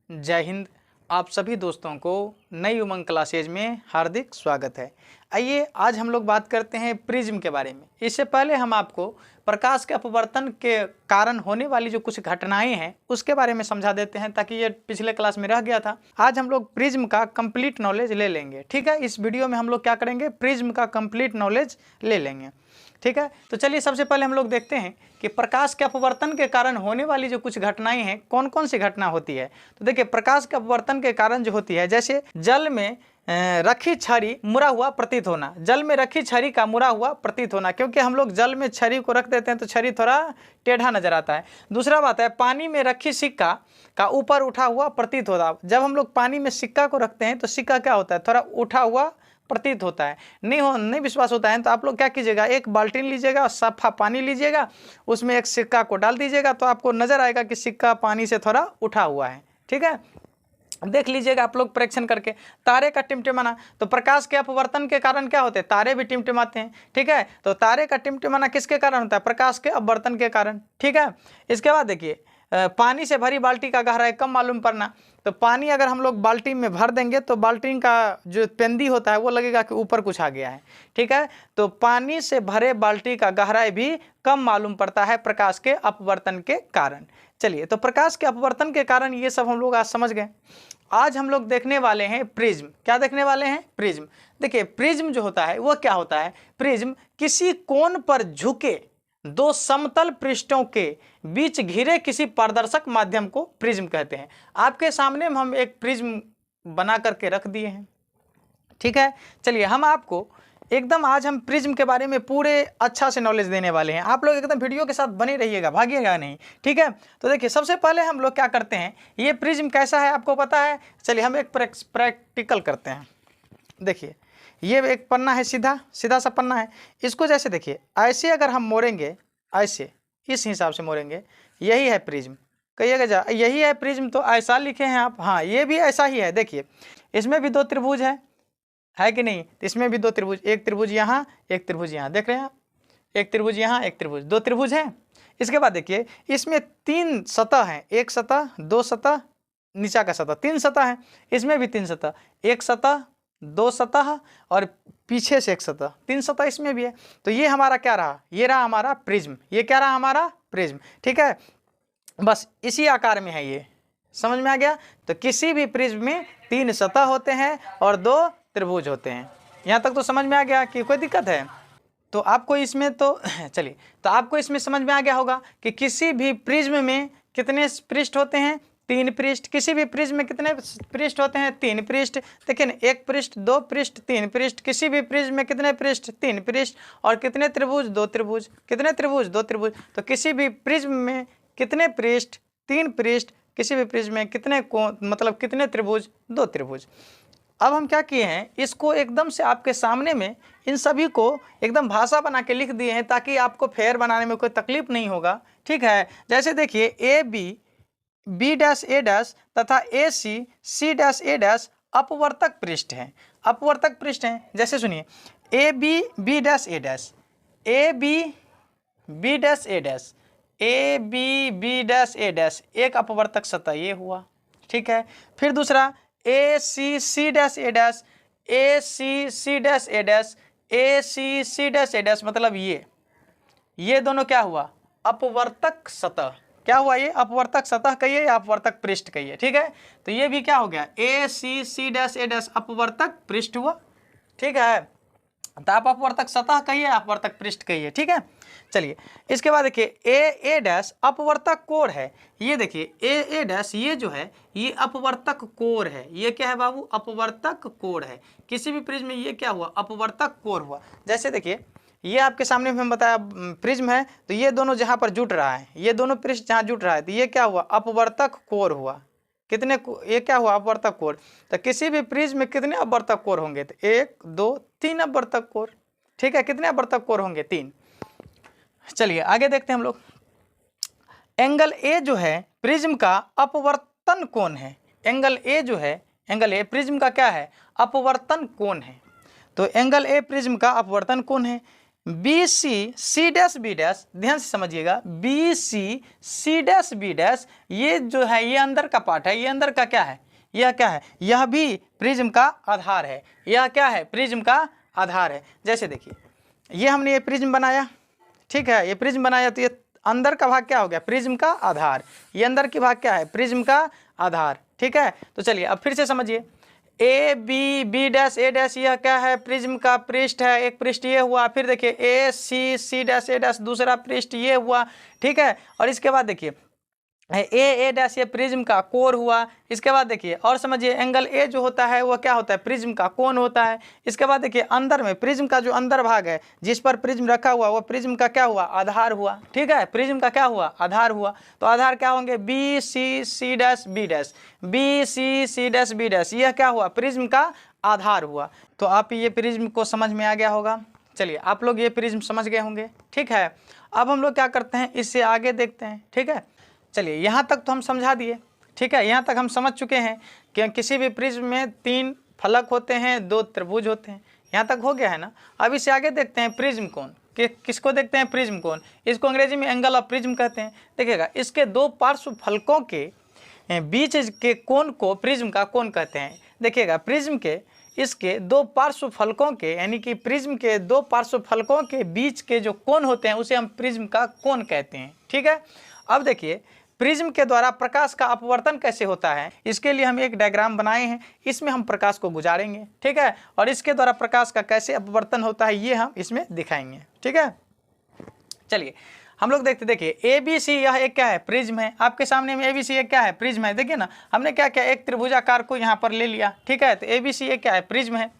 जय हिंद। आप सभी दोस्तों को नई उमंग क्लासेज में हार्दिक स्वागत है। आइए आज हम लोग बात करते हैं प्रिज्म के बारे में। इससे पहले हम आपको प्रकाश के अपवर्तन के कारण होने वाली जो कुछ घटनाएं हैं उसके बारे में समझा देते हैं, ताकि ये पिछले क्लास में रह गया था। आज हम लोग प्रिज्म का कंप्लीट नॉलेज ले लेंगे। ठीक है, इस वीडियो में हम लोग क्या करेंगे, प्रिज्म का कंप्लीट नॉलेज ले लेंगे। ठीक है, तो चलिए सबसे पहले हम लोग देखते हैं कि प्रकाश के अपवर्तन के कारण होने वाली जो कुछ घटनाएं हैं कौन कौन सी घटना होती है। तो देखिए, प्रकाश के अपवर्तन के कारण जो होती है, जैसे जल में रखी छड़ी मुड़ा हुआ प्रतीत होना। जल में रखी छड़ी का मुड़ा हुआ प्रतीत होना, क्योंकि हम लोग जल में छड़ी को रख देते हैं तो छड़ी थोड़ा टेढ़ा नजर आता है। दूसरा बात है, पानी में रखी सिक्का का ऊपर उठा हुआ प्रतीत होता। जब हम लोग पानी में सिक्का को रखते हैं तो सिक्का क्या होता है, थोड़ा उठा हुआ प्रतीत होता है। नहीं विश्वास होता है तो आप लोग क्या कीजिएगा, एक बाल्टीन लीजिएगा, साफा पानी लीजिएगा, उसमें एक सिक्का को डाल दीजिएगा तो आपको नजर आएगा कि सिक्का पानी से थोड़ा उठा हुआ है। ठीक है, देख लीजिएगा आप लोग परीक्षण करके। तारे का टिमटिमाना, तो प्रकाश के अपवर्तन के कारण क्या होते हैं, तारे भी टिमटिमाते हैं। ठीक है, तो तारे का टिमटिमाना किसके कारण होता है, प्रकाश के अपवर्तन के कारण। ठीक है, इसके बाद देखिए, पानी से भरी बाल्टी का गहराई कम मालूम पड़ना। तो पानी अगर हम लोग बाल्टी में भर देंगे तो बाल्टी का जो पेंदी होता है वो लगेगा कि ऊपर कुछ आ गया है। ठीक है, तो पानी से भरे बाल्टी का गहराई भी कम मालूम पड़ता है प्रकाश के अपवर्तन के कारण। चलिए, तो प्रकाश के अपवर्तन के कारण ये सब हम लोग आज समझ गए। आज हम लोग देखने वाले हैं प्रिज्म। क्या देखने वाले हैं, प्रिज्म। देखिए, प्रिज्म जो होता है वो क्या होता है, प्रिज्म किसी कोण पर झुके दो समतल पृष्ठों के बीच घिरे किसी पारदर्शक माध्यम को प्रिज्म कहते हैं। आपके सामने हम एक प्रिज्म बना करके रख दिए हैं। ठीक है, चलिए हम आपको एकदम आज हम प्रिज्म के बारे में पूरे अच्छा से नॉलेज देने वाले हैं। आप लोग एकदम वीडियो के साथ बने रहिएगा, भागिएगा नहीं। ठीक है, तो देखिए सबसे पहले हम लोग क्या करते हैं, ये प्रिज्म कैसा है आपको पता है। चलिए हम एक प्रैक्टिकल करते हैं। देखिए, ये एक पन्ना है, सीधा सीधा सा पन्ना है। इसको जैसे देखिए ऐसे अगर हम मोड़ेंगे, ऐसे इस हिसाब से मोड़ेंगे, यही है प्रिज्म। कहिएगा जा यही है प्रिज्म, तो ऐसा लिखे हैं आप। हाँ, ये भी ऐसा ही है। देखिए, इसमें भी दो त्रिभुज है कि नहीं, तो इसमें भी दो त्रिभुज, एक त्रिभुज यहाँ, एक त्रिभुज यहाँ, देख रहे हैं आप, एक त्रिभुज यहाँ, एक त्रिभुज, दो त्रिभुज हैं। इसके बाद देखिए, इसमें तीन सतह हैं, एक सतह, दो सतह, नीचा का सतह, तीन सतह है। इसमें भी तीन सतह, एक सतह, दो सतह और पीछे से एक सतह, तीन सतह इसमें भी है। तो ये हमारा क्या रहा, ये रहा हमारा प्रिज्म। ये क्या रहा, हमारा प्रिज्म। ठीक है, बस इसी आकार में है ये, समझ में आ गया। तो किसी भी प्रिज्म में तीन सतह होते हैं और दो त्रिभुज होते हैं। यहाँ तक तो समझ में आ गया कि कोई दिक्कत है तो आपको इसमें तो चलिए, तो आपको इसमें समझ में आ गया होगा कि किसी भी प्रिज्म में कितने पृष्ठ होते हैं, तीन पृष्ठ। किसी भी प्रिज्म में कितने पृष्ठ होते हैं, तीन पृष्ठ। देखिए, एक पृष्ठ, दो पृष्ठ, तीन पृष्ठ। किसी भी प्रिज्म में कितने पृष्ठ, तीन पृष्ठ। और कितने त्रिभुज, दो त्रिभुज। कितने त्रिभुज, दो त्रिभुज। तो किसी भी प्रिज्म में कितने पृष्ठ, तीन पृष्ठ। किसी भी प्रिज्म में कितने कोण, मतलब कितने त्रिभुज, दो त्रिभुज। अब हम क्या किए हैं, इसको एकदम से आपके सामने में इन सभी को एकदम भाषा बना के लिख दिए हैं, ताकि आपको फेयर बनाने में कोई तकलीफ नहीं होगा। ठीक है, जैसे देखिए, A B, B dash A dash तथा A C, C dash A dash अपवर्तक पृष्ठ हैं। अपवर्तक पृष्ठ हैं। जैसे सुनिए, A B, B dash A dash, A B, B dash A dash, A B, B dash A dash, एक अपवर्तक सतह ये हुआ। ठीक है, फिर दूसरा A C, C dash A dash, A C, C dash A dash, A C, C dash A dash, मतलब ये दोनों क्या हुआ, अपवर्तक सतह। क्या हुआ, ये अपवर्तक सतह कहिए या अपवर्तक पृष्ठ कहिए। ठीक है, तो ये भी क्या हो गया, ए C, C dash A dash अपवर्तक पृष्ठ हुआ। ठीक है, तो आप अपवर्तक सतह कहिए, अपवर्तक पृष्ठ कहिए। ठीक है, चलिए इसके बाद देखिए, ए डैश अपवर्तक कोण है। ये देखिए, ए डैश ये जो है ये अपवर्तक कोण है। ये क्या है बाबू, अपवर्तक कोण है। किसी भी प्रिज्म में ये क्या हुआ, अपवर्तक कोण हुआ। जैसे देखिए, ये आपके सामने में हम बताया प्रिज्म है, तो ये दोनों जहाँ पर जुट रहा है, ये दोनों पृष्ठ जहाँ जुट रहा है, तो ये क्या हुआ, अपवर्तक कोण हुआ। कितने, ये क्या हुआ, अपवर्तक कोण। तो किसी भी प्रिज्म में कितने अपवर्तक कोण होंगे, तो एक, दो, तीन अपवर्तक कोण। ठीक है, कितने अपवर्तक कोण होंगे, तीन। चलिए आगे देखते हैं हम लोग। एंगल ए जो है प्रिज्म का अपवर्तन कोण है। एंगल ए जो है, एंगल ए प्रिज्म का क्या है, अपवर्तन कोण है। तो एंगल ए प्रिज्म का अपवर्तन कोण है। B C C dash B dash, ध्यान से समझिएगा, B C C dash B dash, ये जो है ये अंदर का पार्ट है, ये अंदर का क्या है, यह क्या है, यह भी प्रिज्म का आधार है, यह क्या है, प्रिज्म का आधार है। जैसे देखिए ये हमने ये प्रिज्म बनाया, ठीक है, ये प्रिज्म बनाया तो ये अंदर का भाग क्या हो गया, प्रिज्म का आधार, ये अंदर की भाग क्या है, प्रिज्म का आधार, ठीक है। तो चलिए अब फिर से समझिए, A B B dash A dash यह क्या है, प्रिज्म का पृष्ठ है, एक पृष्ठ ये हुआ, फिर देखिए ए C C dash A dash दूसरा पृष्ठ ये हुआ, ठीक है। और इसके बाद देखिए ए डैश ये प्रिज्म का कोर हुआ। इसके बाद देखिए और समझिए, एंगल ए जो होता है वो क्या होता है, प्रिज्म का कोण होता है। इसके बाद देखिए अंदर में प्रिज्म का जो अंदर भाग है जिस पर प्रिज्म रखा हुआ वो प्रिज्म का क्या हुआ, आधार हुआ, ठीक है, प्रिज्म का क्या हुआ, आधार हुआ। तो आधार क्या होंगे, B C C dash B dash, B C C dash B dash, यह क्या हुआ, प्रिज्म का आधार हुआ। तो आप ये प्रिज्म को समझ में आ गया होगा। चलिए आप लोग ये प्रिज्म समझ गए होंगे, ठीक है। अब हम लोग क्या करते हैं, इससे आगे देखते हैं, ठीक है। चलिए यहाँ तक तो हम समझा दिए, ठीक है, यहाँ तक हम समझ चुके हैं कि किसी भी प्रिज्म में 3 फलक होते हैं, 2 त्रिभुज होते हैं, यहाँ तक हो गया है ना। अब इससे आगे देखते हैं प्रिज्म कोण, कि किसको देखते हैं, प्रिज्म कोण, इसको अंग्रेजी में एंगल ऑफ प्रिज्म कहते हैं। देखिएगा इसके 2 पार्श्व फलकों के बीच के कोण को प्रिज्म का कोण कहते हैं। देखिएगा प्रिज्म के इसके 2 पार्श्व फलकों के, यानी कि प्रिज्म के 2 पार्श्व फलकों के बीच के जो कोण होते हैं उसे हम प्रिज्म का कोण कहते हैं, ठीक है। अब देखिए प्रिज्म के द्वारा प्रकाश का अपवर्तन कैसे होता है, इसके लिए हम एक डायग्राम बनाए हैं, इसमें हम प्रकाश को गुजारेंगे, ठीक है, और इसके द्वारा प्रकाश का कैसे अपवर्तन होता है ये हम इसमें दिखाएंगे, ठीक है। चलिए हम लोग देखते, देखिए ए बी सी यह एक क्या है, प्रिज्म है, आपके सामने में ए बी सी एक क्या है, प्रिज्म है। देखिए ना हमने क्या किया, एक त्रिभुजाकार को यहाँ पर ले लिया, ठीक है, तो ए बी सी एक क्या है, प्रिज्म है।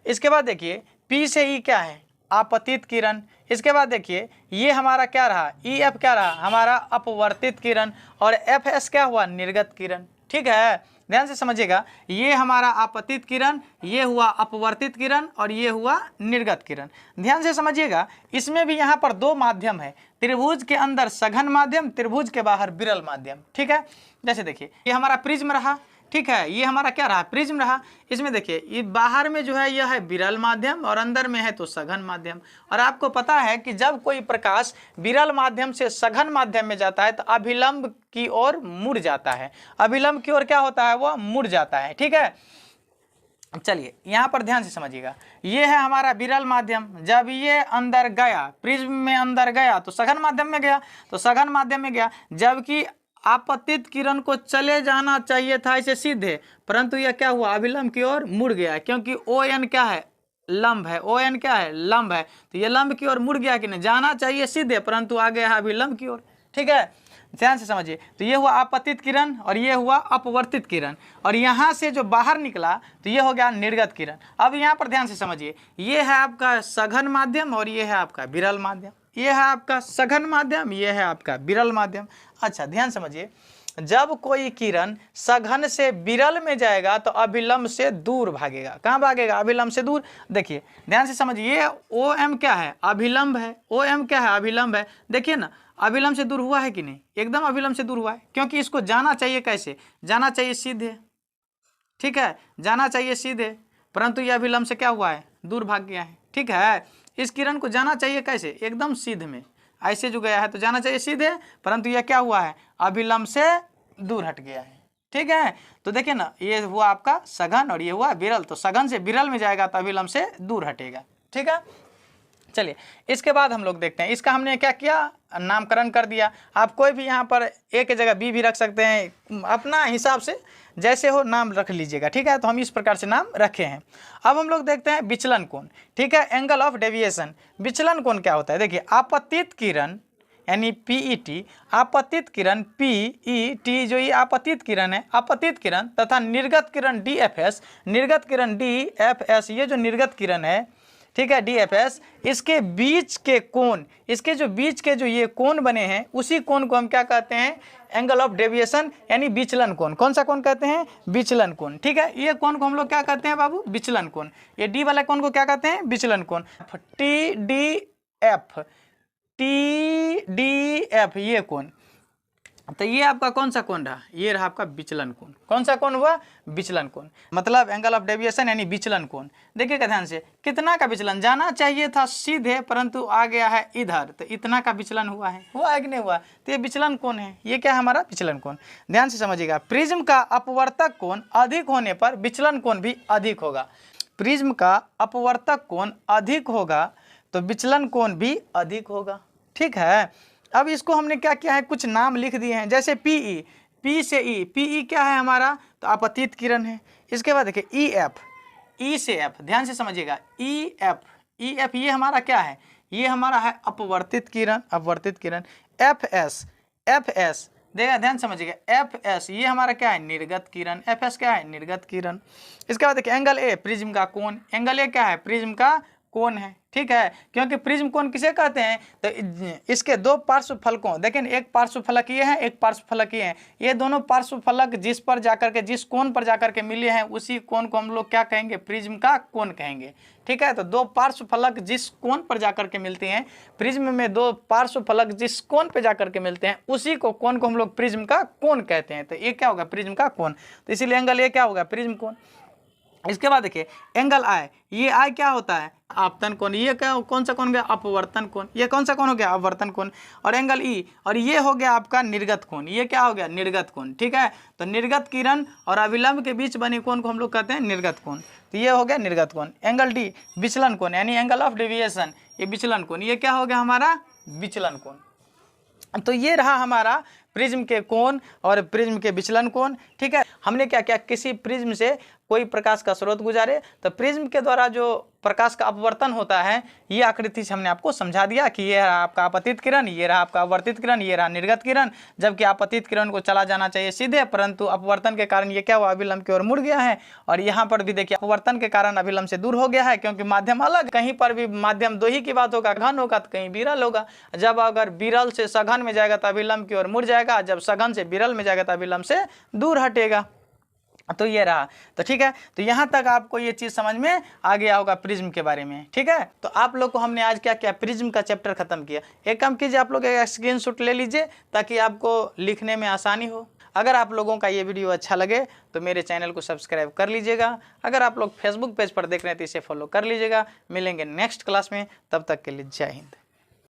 इसके बाद देखिए पी से ई क्या है, आपतित किरण। इसके बाद देखिए ये हमारा क्या रहा, ई एफ क्या रहा, हमारा अपवर्तित किरण, और एफ एस क्या हुआ, निर्गत किरण, ठीक है। ध्यान से समझिएगा, ये हमारा आपतित किरण, ये हुआ अपवर्तित किरण, और ये हुआ निर्गत किरण। ध्यान से समझिएगा, इसमें भी यहाँ पर 2 माध्यम है, त्रिभुज के अंदर सघन माध्यम, त्रिभुज के बाहर विरल माध्यम, ठीक है। जैसे देखिए ये हमारा प्रिज्म रहा, ठीक है, ये हमारा क्या रहा, प्रिज्म रहा। इसमें देखिए ये बाहर में जो है यह है विरल माध्यम और अंदर में है तो सघन माध्यम। और आपको पता है कि जब कोई प्रकाश विरल माध्यम से सघन माध्यम में जाता है तो अभिलंब की ओर मुड़ जाता है, अभिलंब की ओर क्या होता है, वो मुड़ जाता है, ठीक है। चलिए यहाँ पर ध्यान से समझिएगा, ये है हमारा विरल माध्यम, जब ये अंदर गया, प्रिज्म में अंदर गया तो सघन माध्यम में गया, तो सघन माध्यम में गया, जबकि आपतित किरण को चले जाना चाहिए था इसे सीधे, परंतु यह क्या हुआ, अभिलंब की ओर मुड़ गया, क्योंकि ओ एन क्या है, लंब है, ओ एन क्या है, लंब है, तो ये लंब की ओर मुड़ गया कि नहीं, जाना चाहिए सीधे परंतु आ गया है अभिलंब की ओर, ठीक है। ध्यान से समझिए, तो ये हुआ आपतित किरण और ये हुआ अपवर्तित किरण, और यहाँ से जो बाहर निकला तो ये हो गया निर्गत किरण। अब यहाँ पर ध्यान से समझिए, ये है आपका सघन माध्यम और ये है आपका विरल माध्यम, ये है आपका सघन माध्यम, ये है आपका विरल माध्यम। अच्छा ध्यान समझिए, जब कोई किरण सघन से विरल में जाएगा तो अभिलंब से दूर भागेगा, कहाँ भागेगा, अभिलंब से दूर। देखिए ध्यान से समझिए, ओ एम क्या है, अभिलंब है, ओ एम क्या है, अभिलंब है। देखिए ना अभिलंब से दूर हुआ है कि नहीं, एकदम अभिलंब से दूर हुआ है, क्योंकि इसको जाना चाहिए कैसे, जाना चाहिए सीधे, ठीक है, जाना चाहिए सीधे, परंतु यह अभिलंब से क्या हुआ है, दूर भाग गया है, ठीक है। इस किरण को जाना चाहिए कैसे, एकदम सीधे में, ऐसे जो गया है तो जाना चाहिए सीधे, परंतु यह क्या हुआ है, अभिलंब से दूर हट गया है, ठीक है। तो देखिए ना ये हुआ आपका सघन और ये हुआ विरल, तो सघन से विरल में जाएगा तो अभिलंब से दूर हटेगा, ठीक है। चलिए इसके बाद हम लोग देखते हैं, इसका हमने क्या किया, नामकरण कर दिया। आप कोई भी यहाँ पर ए की जगह बी भी रख सकते हैं, अपना हिसाब से जैसे हो नाम रख लीजिएगा, ठीक है। तो हम इस प्रकार से नाम रखे हैं। अब हम लोग देखते हैं विचलन कोण, ठीक है, एंगल ऑफ डेविएशन। विचलन कोण क्या होता है, देखिए आपतित किरण यानी पीईटी, आपतित किरण पीईटी, जो ये आपतित किरण है, आपतित किरण तथा निर्गत किरण डीएफएस, निर्गत किरण डीएफएस, ये जो निर्गत किरण है, ठीक है, डीएफएस, इसके बीच के कोण, इसके जो बीच के जो ये कोण बने हैं उसी कोण को हम क्या कहते हैं, एंगल ऑफ डेविएशन यानी विचलन कोण। कौन सा कोण कहते हैं, विचलन कोण, ठीक है। ये कोण को हम लोग क्या कहते हैं बाबू, विचलन कोण। ये डी वाला कोण को क्या कहते हैं, विचलन कोण। T D F, T D F, ये कोण तो ये आपका कौन सा कोण रहा, ये रहा आपका विचलन कोण। कौन सा कोण हुआ, विचलन कोण, मतलब एंगल ऑफ डेविएशन यानी विचलन कोण। देखिएगा ध्यान से, कितना का विचलन, जाना चाहिए था सीधे परंतु आ गया है इधर, तो इतना का विचलन हुआ है कि नहीं हुआ, तो ये विचलन कोण है। ये क्या है हमारा विचलन कोण। ध्यान से समझिएगा, प्रिज्म का अपवर्तक कोण अधिक होने पर विचलन कोण भी अधिक होगा। प्रिज्म का अपवर्तक कोण अधिक होगा तो विचलन कोण भी अधिक होगा, ठीक है। अब इसको हमने क्या किया है, कुछ नाम लिख दिए हैं, जैसे पीई, पी से ई, पीई क्या है हमारा, तो अपतित किरण है। इसके बाद देखिए ई एफ, ई से एफ, ध्यान से समझिएगा, ई एफ, ई एफ ये हमारा क्या है, ये हमारा है अपवर्तित किरण, अपवर्तित किरण। एफ एस, एफ एस देखिए ध्यान समझिएगा, एफ एस ये हमारा क्या है, निर्गत किरण, एफ एस क्या है, निर्गत किरण। इसके बाद देखिए एंगल ए, प्रिज्म का कोण, एंगल ए क्या है, प्रिज्म का कोण है, ठीक है। क्योंकि प्रिज्म कोण किसे कहते हैं, तो इसके दो पार्श्व फलकों, देखें एक पार्श्व फलक ये है, एक पार्श्व फलक ये है, ये दोनों पार्श्व फलक जिस पर जाकर के, जिस कोण पर जाकर के मिले हैं उसी कोण को हम लोग क्या कहेंगे, प्रिज्म का कोण कहेंगे, ठीक है। तो दो पार्श्व फलक जिस कोण पर जाकर के मिलते हैं, प्रिज्म में दो पार्श्व फलक जिस कोण पर जाकर के मिलते हैं उसी को कोण को हम लोग प्रिज्म का कोण कहते हैं। तो ये क्या होगा, प्रिज्म का कोण, तो इसीलिए एंगल ये क्या होगा, प्रिज्म कोण। इसके बाद देखिए एंगल आई, ये आई क्या होता है, आपतन कोण, ये क्या कौन सा कोण हो गया, अपवर्तन कोण, ये कौन सा कोण हो गया, अपवर्तन कोण। और एंगल ई, और ये हो गया आपका निर्गत कोण, ये क्या हो गया, निर्गत कोण, ठीक है। तो निर्गत किरण और अविलंब के बीच बने कोण को हम लोग कहते हैं निर्गत कोण, तो ये हो गया निर्गत कोण। एंगल डी, विचलन कोण यानी एंगल ऑफ डेविएशन, ये विचलन कोण, ये क्या हो गया हमारा, विचलन कोण। तो ये रहा हमारा प्रिज्म के कोण और प्रिज्म के विचलन कोण, ठीक है। हमने क्या किया, किसी प्रिज्म से कोई प्रकाश का स्रोत गुजारे तो प्रिज्म के द्वारा जो प्रकाश का अपवर्तन होता है, ये आकृति से हमने आपको समझा दिया कि ये रहा आपका आपतित किरण, ये रहा आपका अपवर्तित किरण, ये रहा निर्गत किरण। जबकि आपतित किरण को चला जाना चाहिए सीधे, परंतु अपवर्तन के कारण ये क्या हुआ, अभिलंब की ओर मुड़ गया है। और यहाँ पर भी देखिए अपवर्तन के कारण अभिलंब से दूर हो गया है, क्योंकि माध्यम अलग, कहीं पर भी माध्यम दो ही की बात होगा, घन होगा तो कहीं विरल होगा। जब अगर विरल से सघन में जाएगा तो अभिलंब की ओर मुड़ जाएगा, जब सघन से विरल में जाएगा तो अभिलंब से दूर हटेगा। तो ये रहा, तो ठीक है। तो यहाँ तक आपको ये चीज़ समझ में आ गया होगा प्रिज्म के बारे में, ठीक है। तो आप लोग को हमने आज क्या किया, प्रिज्म का चैप्टर खत्म किया। एक काम कीजिए, आप लोग एक स्क्रीनशॉट ले लीजिए ताकि आपको लिखने में आसानी हो। अगर आप लोगों का ये वीडियो अच्छा लगे तो मेरे चैनल को सब्सक्राइब कर लीजिएगा। अगर आप लोग फेसबुक पेज पर देख रहे हैं तो इसे फॉलो कर लीजिएगा। मिलेंगे नेक्स्ट क्लास में, तब तक के लिए जय हिंद।